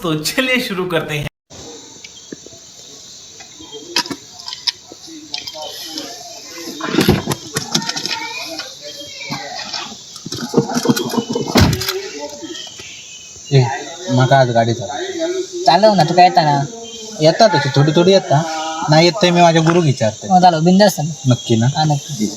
तो चलिए शुरू करते हैं। मका आज गाडी चालव ना तू काय येता ना येतात तशी थोडी थोडी येता नाही येत मी माझ्या गुरु विचारते चालव बिंदास ना नक्की ना हा नक्की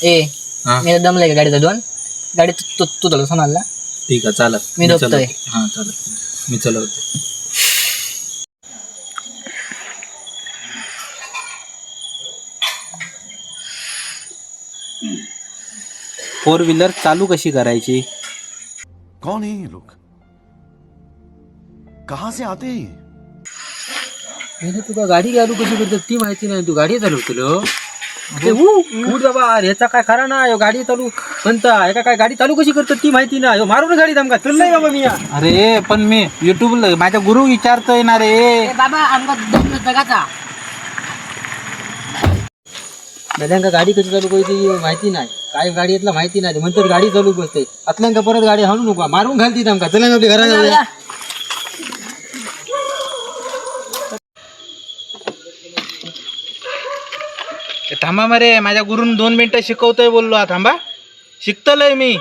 ए हा मी दमलाय का गाडी चालवून गाडी तू तू चालव सोनाला ठीक आहे चालत मी झोपतोय. हां चालत मी चलवतो. फोर व्हीलर चालू कशी करायची? कौन है ये लोग? कहां से आते हैं ये? मी तुका गाडी चालू कशी करतात ती माहिती नाही. तू गाडी चालवतलो उठ बाबा ह्याचा काय खरा ना ह्यो गाडी चालू म्हणता एका काय गाडी चालू कशी करतात ती माहिती ना ह्यो मारून गाडी दमका चल बाबा मी अरे पण मी युट्यूबला माझ्या गुरु विचारतोय ना रे. बाबा आमका दम जगाचा दादांका गाडी कशी चालू करायची माहिती नाही. काय गाडी येतला माहिती नाही म्हणतात गाडी चालू बसते आतल्यांका परत गाडी हाणू नको मारून घालती दमका चला आपली घरा जाऊया. थांबा मरे माझ्या गुरुन 2 मिनिटं शिकवतोय बोललो थांबा शिकतलय मी.